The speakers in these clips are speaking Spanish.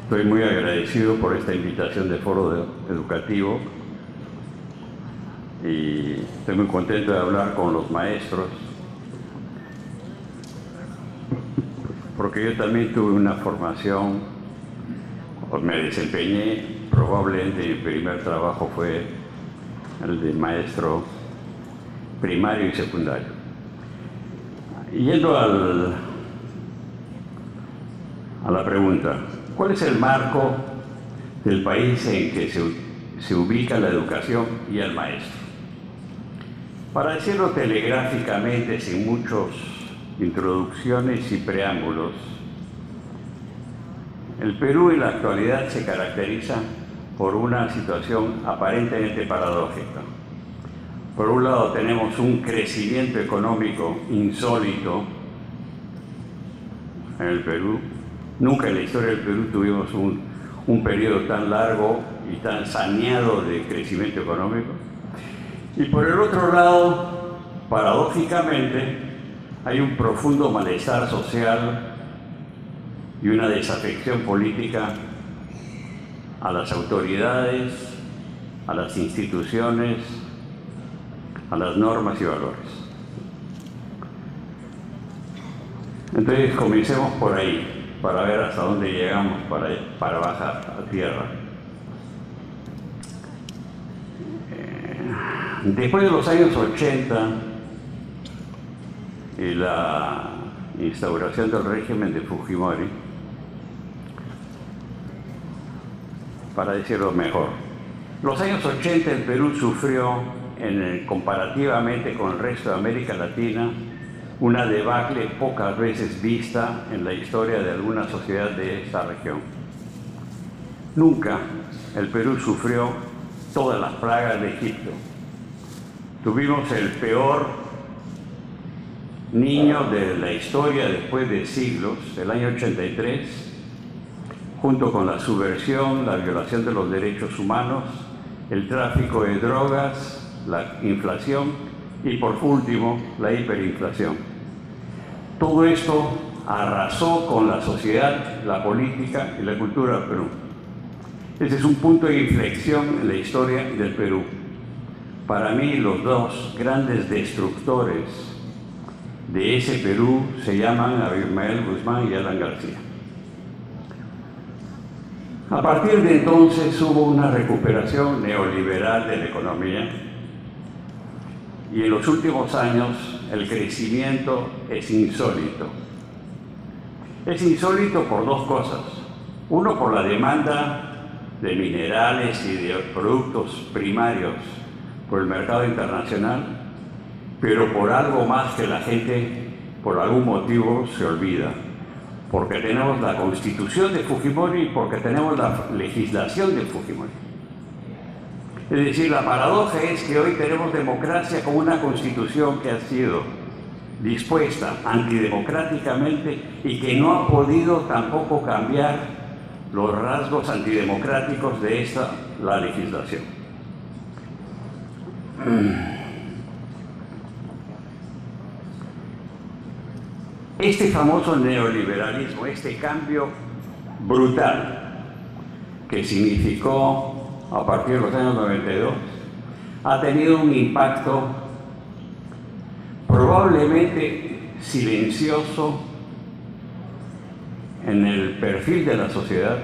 Estoy muy agradecido por esta invitación de Foro Educativo y estoy muy contento de hablar con los maestros, porque yo también tuve una formación, o me desempeñé, probablemente mi primer trabajo fue el de maestro primario y secundario. Yendo a la pregunta, ¿cuál es el marco del país en que se ubica la educación y el maestro? Para decirlo telegráficamente, sin muchas introducciones y preámbulos, el Perú en la actualidad se caracteriza por una situación aparentemente paradójica. Por un lado tenemos un crecimiento económico insólito en el Perú. Nunca en la historia del Perú tuvimos un periodo tan largo y tan saneado de crecimiento económico. Y por el otro lado, paradójicamente, hay un profundo malestar social y una desafección política a las autoridades, a las instituciones, a las normas y valores. Entonces comencemos por ahí, para ver hasta dónde llegamos para bajar a tierra. Después de los años 80 y la instauración del régimen de Fujimori, para decirlo mejor, los años 80 el Perú sufrió, comparativamente con el resto de América Latina, una debacle pocas veces vista en la historia de alguna sociedad de esta región. Nunca el Perú sufrió todas las plagas de Egipto. Tuvimos el peor niño de la historia después de siglos, el año 83, junto con la subversión, la violación de los derechos humanos, el tráfico de drogas, la inflación y, por último, la hiperinflación. Todo esto arrasó con la sociedad, la política y la cultura del Perú. Ese es un punto de inflexión en la historia del Perú. Para mí, los dos grandes destructores de ese Perú se llaman Abimael Guzmán y Alan García. A partir de entonces hubo una recuperación neoliberal de la economía y en los últimos años el crecimiento es insólito. Es insólito por dos cosas. Uno, por la demanda de minerales y de productos primarios por el mercado internacional, pero por algo más que la gente por algún motivo se olvida. Porque tenemos la Constitución de Fujimori y porque tenemos la legislación de Fujimori. Es decir, la paradoja es que hoy tenemos democracia con una Constitución que ha sido dispuesta antidemocráticamente y que no ha podido tampoco cambiar los rasgos antidemocráticos de la legislación. Este famoso neoliberalismo, este cambio brutal que significó a partir de los años 92, ha tenido un impacto probablemente silencioso en el perfil de la sociedad,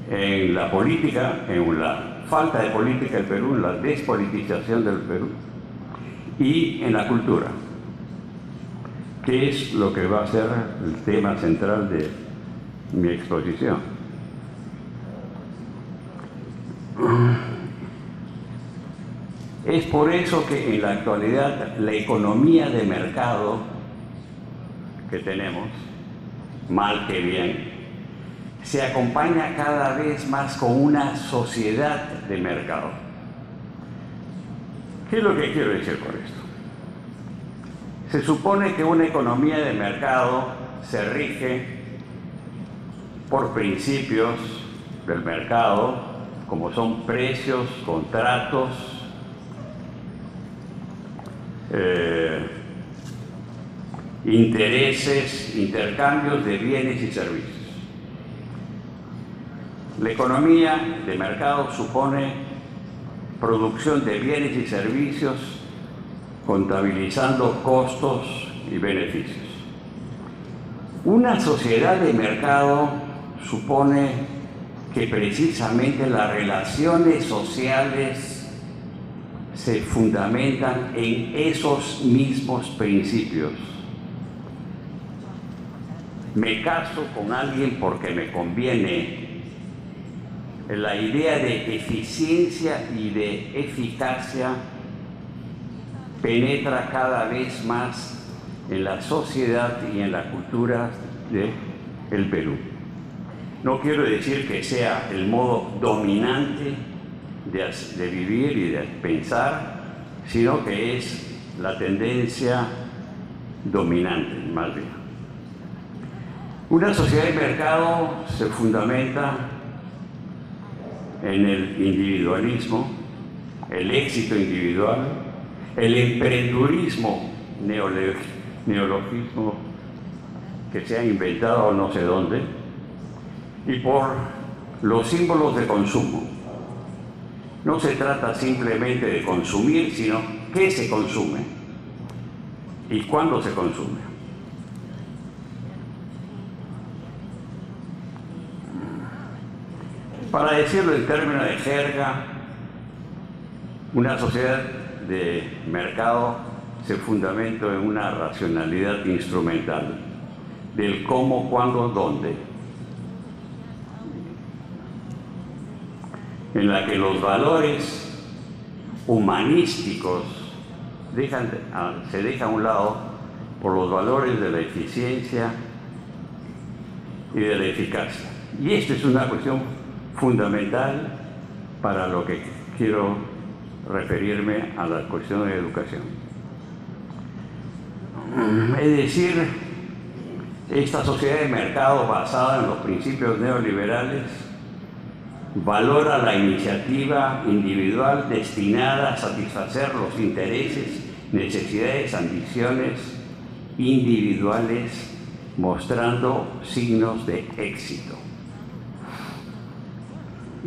en la política, en la falta de política del Perú, en la despolitización del Perú y en la cultura, que es lo que va a ser el tema central de mi exposición. Es por eso que en la actualidad la economía de mercado que tenemos, mal que bien, se acompaña cada vez más con una sociedad de mercado. ¿Qué es lo que quiero decir con esto? Se supone que una economía de mercado se rige por principios del mercado, como son precios, contratos, intereses, intercambios de bienes y servicios. La economía de mercado supone producción de bienes y servicios contabilizando costos y beneficios. Una sociedad de mercado supone que precisamente las relaciones sociales se fundamentan en esos mismos principios. Me caso con alguien porque me conviene. La idea de eficiencia y de eficacia penetra cada vez más en la sociedad y en la cultura del Perú. No quiero decir que sea el modo dominante de vivir y de pensar, sino que es la tendencia dominante, más bien. Una sociedad de mercado se fundamenta en el individualismo, el éxito individual, el emprendurismo, neologismo que se ha inventado no sé dónde, y por los símbolos de consumo. No se trata simplemente de consumir, sino qué se consume y cuándo se consume. Para decirlo en términos de jerga, una sociedad de mercado se fundamenta en una racionalidad instrumental del cómo, cuándo, dónde, en la que los valores humanísticos se dejan a un lado por los valores de la eficiencia y de la eficacia. Y esta es una cuestión fundamental para lo que quiero referirme a la cuestión de educación. Es decir, esta sociedad de mercado basada en los principios neoliberales valora la iniciativa individual destinada a satisfacer los intereses, necesidades, ambiciones individuales, mostrando signos de éxito.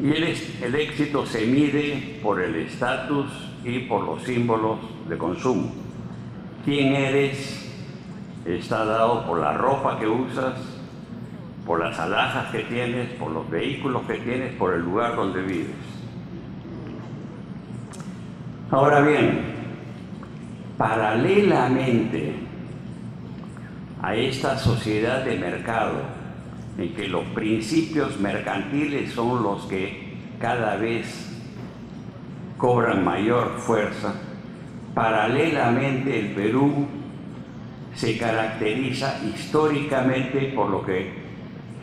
Y el éxito se mide por el estatus y por los símbolos de consumo. ¿Quién eres? Está dado por la ropa que usas, por las alhajas que tienes, por los vehículos que tienes, por el lugar donde vives. Ahora bien, paralelamente a esta sociedad de mercado, en que los principios mercantiles son los que cada vez cobran mayor fuerza, paralelamente el Perú se caracteriza históricamente por lo que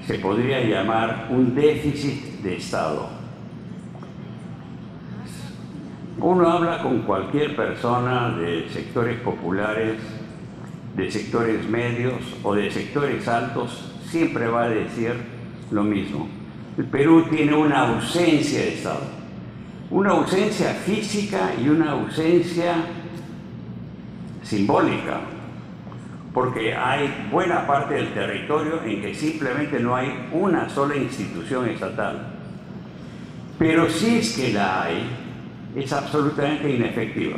se podría llamar un déficit de Estado. Uno habla con cualquier persona de sectores populares, de sectores medios o de sectores altos, siempre va a decir lo mismo. El Perú tiene una ausencia de Estado, una ausencia física y una ausencia simbólica, porque hay buena parte del territorio en que simplemente no hay una sola institución estatal. Pero si es que la hay, es absolutamente inefectiva.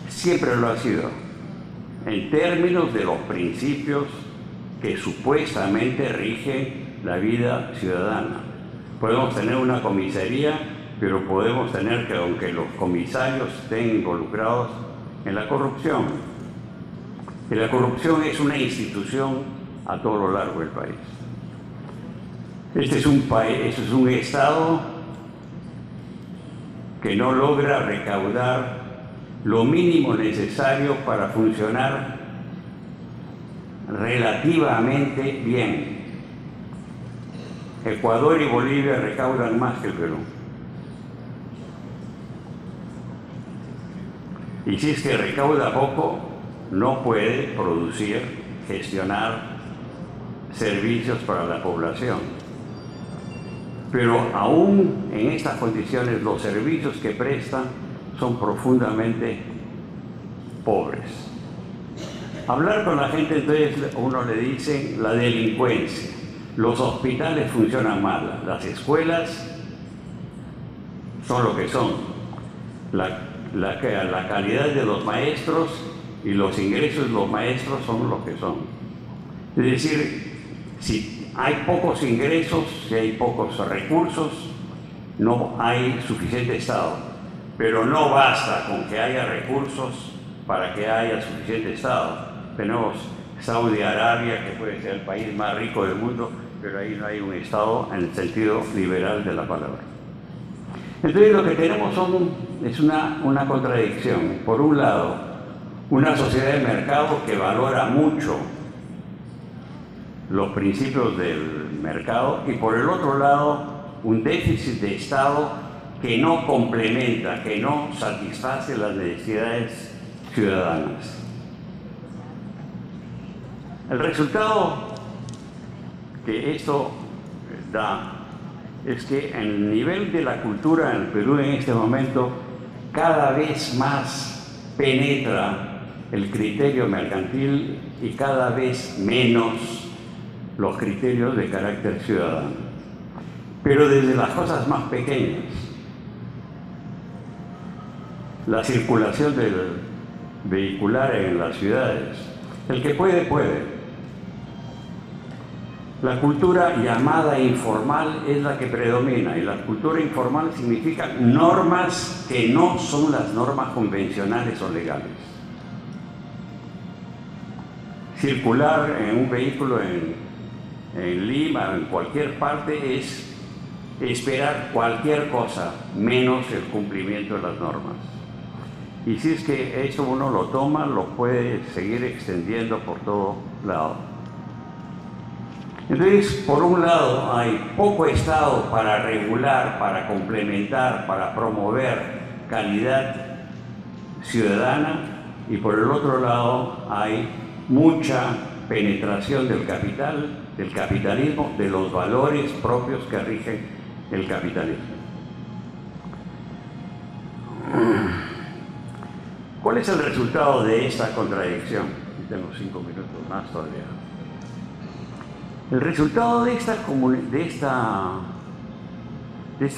Siempre lo ha sido, en términos de los principios que supuestamente rigen la vida ciudadana. Podemos tener una comisaría, pero podemos tener que, aunque los comisarios estén involucrados en la corrupción, y la corrupción es una institución a todo lo largo del país. Este es un Estado que no logra recaudar lo mínimo necesario para funcionar relativamente bien. Ecuador y Bolivia recaudan más que el Perú. Y si es que recauda poco, no puede producir, gestionar servicios para la población. Pero aún en estas condiciones, los servicios que prestan son profundamente pobres. Hablar con la gente, entonces, uno le dice la delincuencia. Los hospitales funcionan mal, las escuelas son lo que son. La calidad de los maestros y los ingresos de los maestros son lo que son. Es decir, si hay pocos ingresos, si hay pocos recursos, no hay suficiente Estado. Pero no basta con que haya recursos para que haya suficiente Estado. Tenemos Saudi Arabia, que puede ser el país más rico del mundo, pero ahí no hay un Estado en el sentido liberal de la palabra. Entonces lo que tenemos es una contradicción. Por un lado, una sociedad de mercado que valora mucho los principios del mercado y por el otro lado, un déficit de Estado que no complementa, que no satisface las necesidades ciudadanas. El resultado que esto da es que el nivel de la cultura en el Perú en este momento cada vez más penetra el criterio mercantil y cada vez menos los criterios de carácter ciudadano. Pero desde las cosas más pequeñas, la circulación vehicular en las ciudades, el que puede, puede. La cultura llamada informal es la que predomina, y la cultura informal significa normas que no son las normas convencionales o legales. Circular en un vehículo en Lima o en cualquier parte es esperar cualquier cosa menos el cumplimiento de las normas. Y si es que eso uno lo toma, lo puede seguir extendiendo por todo lado. Entonces, por un lado, hay poco Estado para regular, para complementar, para promover calidad ciudadana, y por el otro lado hay mucha penetración del capital, del capitalismo, de los valores propios que rigen el capitalismo. ¿Cuál es el resultado de esta contradicción? Tengo 5 minutos más todavía. El resultado de esta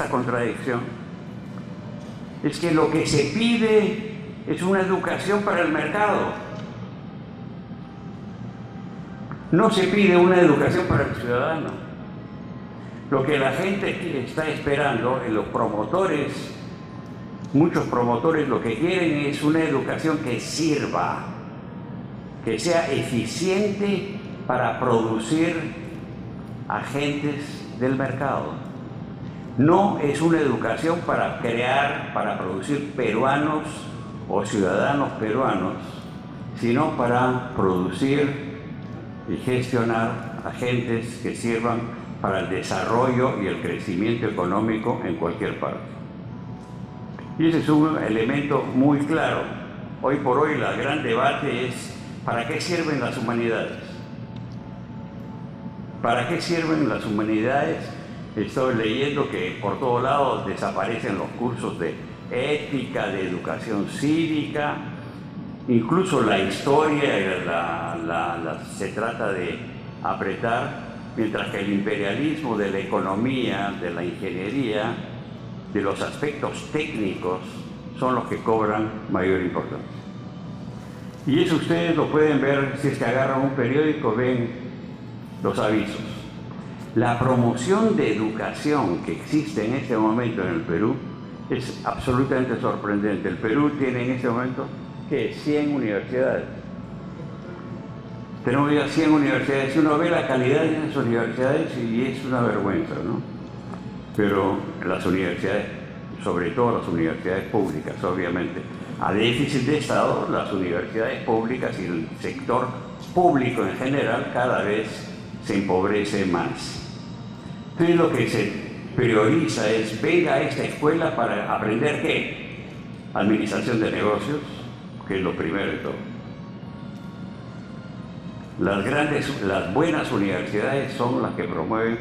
contradicción es que lo que se pide es una educación para el mercado. No se pide una educación para el ciudadano. Lo que la gente está esperando, en los promotores, muchos promotores lo que quieren es una educación que sirva, que sea eficiente para producir agentes del mercado. No es una educación para crear, para producir peruanos o ciudadanos peruanos, sino para producir y gestionar agentes que sirvan para el desarrollo y el crecimiento económico en cualquier parte. Y ese es un elemento muy claro. Hoy por hoy el gran debate es ¿para qué sirven las humanidades? ¿Para qué sirven las humanidades? Estoy leyendo que por todos lados desaparecen los cursos de ética, de educación cívica, incluso la historia se trata de apretar, mientras que el imperialismo de la economía, de la ingeniería, de los aspectos técnicos son los que cobran mayor importancia. Y eso ustedes lo pueden ver si es que agarran un periódico, ven los avisos. La promoción de educación que existe en este momento en el Perú es absolutamente sorprendente. El Perú tiene en este momento, ¿qué? 100 universidades. Tenemos ya 100 universidades. Uno ve la calidad de esas universidades y es una vergüenza, ¿no? Pero las universidades, sobre todo las universidades públicas, obviamente, a déficit de Estado, las universidades públicas y el sector público en general cada vez se empobrece más. Entonces lo que se prioriza es, venga a esta escuela para aprender ¿qué? Administración de negocios, que es lo primero de todo. Las buenas universidades son las que promueven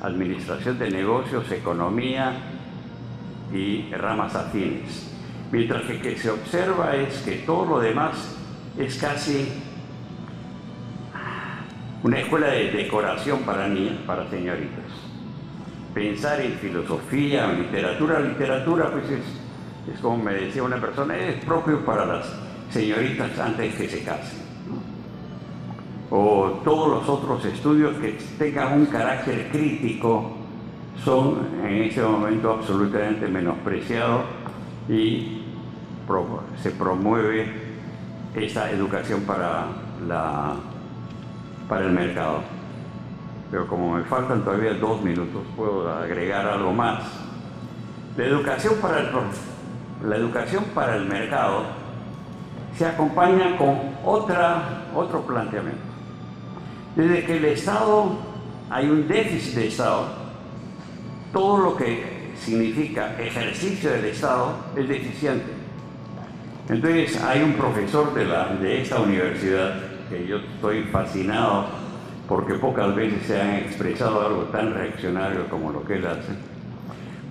administración de negocios, economía y ramas afines. Mientras que se observa es que todo lo demás es casi una escuela de decoración para niñas, para señoritas. Pensar en filosofía, en literatura. Literatura, pues es como me decía una persona, es propio para las señoritas antes que se casen, ¿no? O todos los otros estudios que tengan un carácter crítico son en este momento absolutamente menospreciados y se promueve esa educación para el mercado. Pero como me faltan todavía 2 minutos, puedo agregar algo más. La educación para el mercado se acompaña con otro planteamiento. Desde que el Estado, hay un déficit de Estado, todo lo que significa ejercicio del Estado es deficiente. Entonces hay un profesor de esta universidad, que yo estoy fascinado porque pocas veces se han expresado algo tan reaccionario como lo que él hace.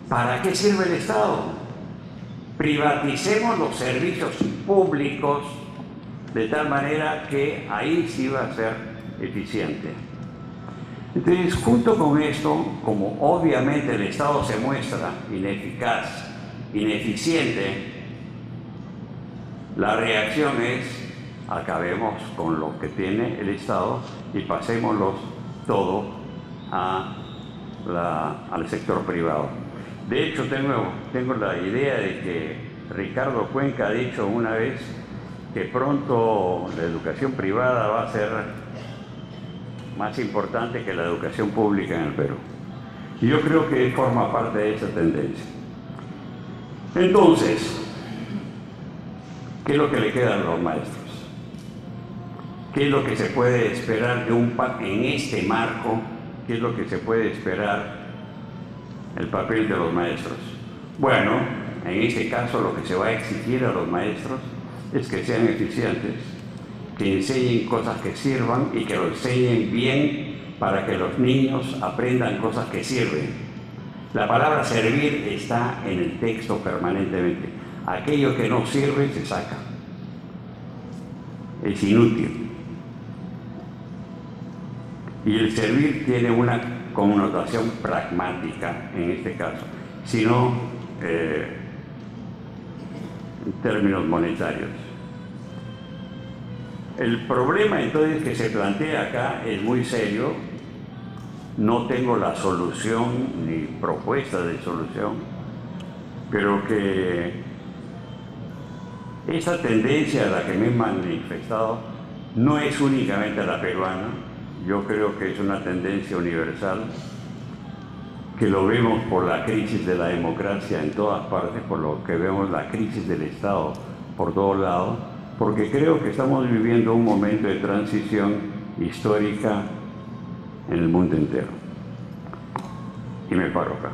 ¿Para qué sirve el Estado? Privaticemos los servicios públicos de tal manera que ahí sí va a ser eficiente. Entonces, junto con esto, como obviamente el Estado se muestra ineficaz, ineficiente, la reacción es: acabemos con lo que tiene el Estado y pasémoslo todo al sector privado. De hecho, tengo la idea de que Ricardo Cuenca ha dicho una vez que pronto la educación privada va a ser más importante que la educación pública en el Perú. Y yo creo que forma parte de esa tendencia. Entonces, ¿qué es lo que le queda a los maestros? ¿Qué es lo que se puede esperar en este marco? ¿Qué es lo que se puede esperar el papel de los maestros? Bueno, en este caso lo que se va a exigir a los maestros es que sean eficientes, que enseñen cosas que sirvan y que lo enseñen bien para que los niños aprendan cosas que sirven. La palabra servir está en el texto permanentemente. Aquello que no sirve se saca. Es inútil. Y el servir tiene una connotación pragmática en este caso, sino en términos monetarios. El problema entonces que se plantea acá es muy serio. No tengo la solución ni propuesta de solución, pero que esa tendencia a la que me he manifestado no es únicamente la peruana. Yo creo que es una tendencia universal, que lo vemos por la crisis de la democracia en todas partes, por lo que vemos la crisis del Estado por todos lados, porque creo que estamos viviendo un momento de transición histórica en el mundo entero. Y me paro acá.